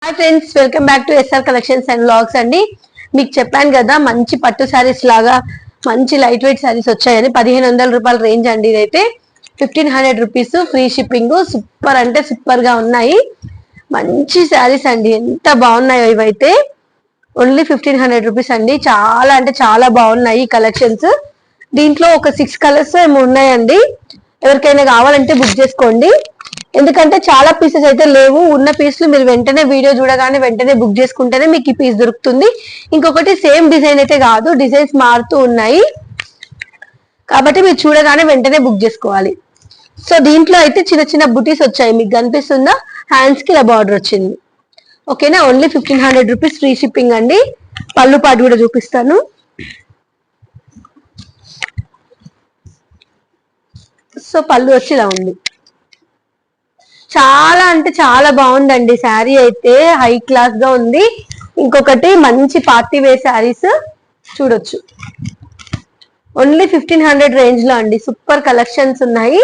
Hi friends, welcome back to SR collections and vlogs అండి. మీకు చెప్పాను కదా మంచి పట్టు శారీస్ లాగా మంచి లైట్ వెయిట్ శారీస్ వచ్చాయని. 1500 రూపాయల రేంజ్ అండి. ఇదైతే 1500 రూపీస్, ఫ్రీ షిప్పింగ్. సూపర్ అంటే సూపర్ గా ఉన్నాయి. మంచి శారీస్ అండి, ఎంత బాగున్నాయో ఇవైతే. ఓన్లీ 1500 రూపీస్ అండి. చాలా అంటే చాలా బాగున్నాయి కలెక్షన్స్. దీంట్లో ఒక 6 కలర్స్ ఏమో ఉన్నాయండి. ఎవరికైనా కావాలంటే బుక్ చేసుకోండి, ఎందుకంటే చాలా పీసెస్ అయితే లేవు. ఉన్న పీసులు మీరు వెంటనే వీడియో చూడగానే వెంటనే బుక్ చేసుకుంటేనే మీకు ఈ పీస్ దొరుకుతుంది. ఇంకొకటి సేమ్ డిజైన్ అయితే కాదు, డిజైన్స్ మారుతూ ఉన్నాయి కాబట్టి మీరు చూడగానే వెంటనే బుక్ చేసుకోవాలి. సో దీంట్లో అయితే చిన్న చిన్న బుటీస్ వచ్చాయి, మీకు కనిపిస్తుందా? హ్యాండ్స్ కి ఇలా బార్డర్ వచ్చింది. ఓకేనా, ఓన్లీ 1500 రూపీస్, ఫ్రీ షిప్పింగ్ అండి. పళ్ళు పాటు కూడా చూపిస్తాను. సో పళ్ళు వచ్చి ఇలా ఉంది. చాలా అంటే చాలా బాగుందండి శారీ అయితే, హై క్లాస్ గా ఉంది. ఇంకొకటి మంచి పార్టీ వేర్ శారీస్ చూడొచ్చు. ఓన్లీ 1500 రేంజ్ లో అండి. సూపర్ కలెక్షన్స్ ఉన్నాయి.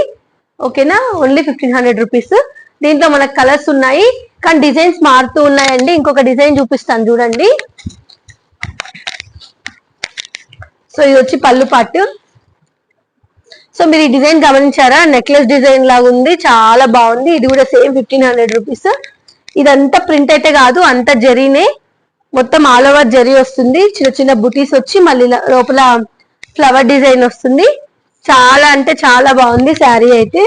ఓకేనా, ఓన్లీ 1500 రూపీస్. దీంట్లో మనకు కలర్స్ ఉన్నాయి కానీ డిజైన్స్ మారుతూ ఉన్నాయండి. ఇంకొక డిజైన్ చూపిస్తాను చూడండి. సో ఇది వచ్చి పళ్ళు పాటు. సో మీరు ఈ డిజైన్ గమనించారా? నెక్లెస్ డిజైన్ లాగా ఉంది, చాలా బాగుంది. ఇది కూడా సేమ్ 1500 రూపీస్. ఇదంతా ప్రింట్ అయితే కాదు, అంతా జరీనే, మొత్తం ఆల్ ఓవర్ జరీ వస్తుంది. చిన్న చిన్న బుటీస్ వచ్చి మళ్ళీ లోపల ఫ్లవర్ డిజైన్ వస్తుంది. చాలా అంటే చాలా బాగుంది శారీ అయితే.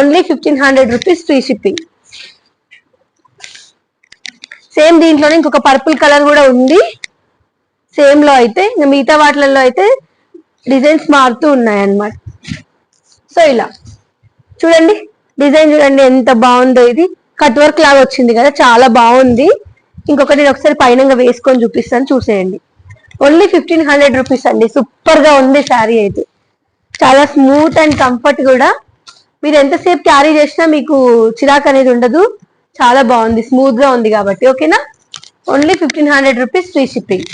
Only 1500 rupees, free shipping. Same దీంట్లోనే ఇంకొక పర్పుల్ కలర్ కూడా ఉంది సేమ్ లో అయితే. మిగతా వాటిలలో అయితే డిజైన్స్ మారుతూ ఉన్నాయి అన్నమాట. సో ఇలా చూడండి, డిజైన్ చూడండి ఎంత బాగుందో. ఇది కట్ వర్క్ లాగా వచ్చింది కదా, చాలా బాగుంది. ఇంకొకటి నేను ఒకసారి పైన వేసుకొని చూపిస్తాను, చూసేయండి. ఓన్లీ 1500 రూపీస్ అండి. సూపర్ గా ఉంది శారీ అయితే, చాలా స్మూత్ అండ్ కంఫర్ట్ కూడా. మీరు ఎంతసేపు క్యారీ చేసినా మీకు చిరాక్ అనేది ఉండదు. చాలా బాగుంది, స్మూత్ గా ఉంది కాబట్టి. ఓకేనా, ఓన్లీ 1500 రూపీస్, ఫ్రీ షిప్పింగ్.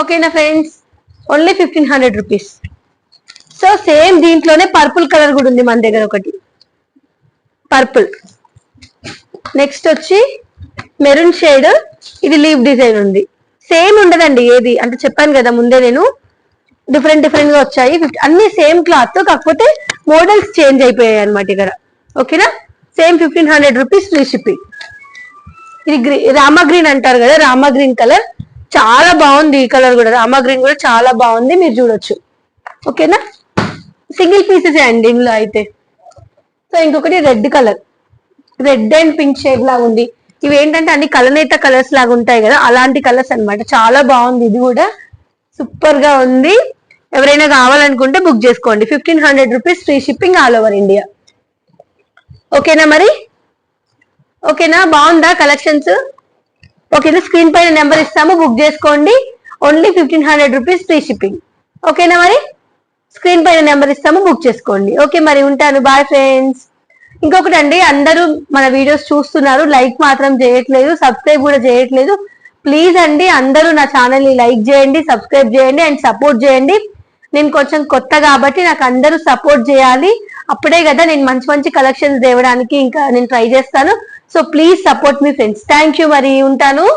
ఓకేనా friends, only 1500 rupees. So same దీంట్లోనే పర్పుల్ కలర్ కూడా ఉంది మన దగ్గర, ఒకటి పర్పుల్. నెక్స్ట్ వచ్చి మెరూన్ షేడ్, ఇది లీవ్ డిజైన్ ఉంది. సేమ్ ఉండదండి ఏది, అంటే చెప్పాను కదా ముందే నేను, డిఫరెంట్ డిఫరెంట్ గా వచ్చాయి. అన్ని సేమ్ క్లాత్, కాకపోతే మోడల్స్ చేంజ్ అయిపోయాయి అనమాట ఇక్కడ. ఓకేనా, సేమ్ 1500 రూపీస్, ఫ్రీ షిప్పింగ్. ఇది రామా గ్రీన్ అంటారు కదా, రామా గ్రీన్ కలర్ చాలా బాగుంది. ఈ కలర్ కూడా, రామా గ్రీన్ కూడా చాలా బాగుంది, మీరు చూడొచ్చు. ఓకేనా, సింగిల్ పీసెస్ అండి ఇందులో అయితే. సో ఇంకొకటి red colour, red and pink shade లాగా ఉంది. ఇవి ఏంటంటే అన్ని కలనేత కలర్స్ లాగా ఉంటాయి కదా, అలాంటి కలర్స్ అన్నమాట. చాలా బాగుంది, ఇది కూడా సూపర్ గా ఉంది. ఎవరైనా కావాలనుకుంటే బుక్ చేసుకోండి. 1500 rupees, free shipping, all over India. ఓకేనా మరి, ఓకేనా, బాగుందా కలెక్షన్స్? ఓకేనా, స్క్రీన్ పైన నెంబర్ ఇస్తాము, బుక్ చేసుకోండి. Only 1500 rupees, free shipping. ఓకేనా మరి, స్క్రీన్ పైన నెంబర్ ఇస్తాము, బుక్ చేసుకోండి. ఓకే మరి, ఉంటాను, బాయ్ ఫ్రెండ్స్. ఇంకొకటి అండి, అందరూ మన వీడియోస్ చూస్తున్నారు, లైక్ మాత్రం చేయట్లేదు, సబ్స్క్రైబ్ కూడా చేయట్లేదు. ప్లీజ్ అండి, అందరూ నా ఛానల్ ని లైక్ చేయండి, సబ్స్క్రైబ్ చేయండి అండ్ సపోర్ట్ చేయండి. నేను కొంచెం కొత్త కాబట్టి నాకు అందరూ సపోర్ట్ చేయాలి, అప్పుడే కదా నేను మంచి మంచి కలెక్షన్స్ తేవడానికి ఇంకా నేను ట్రై చేస్తాను. So please support me friends. Thank you మరి, ఉంటాను.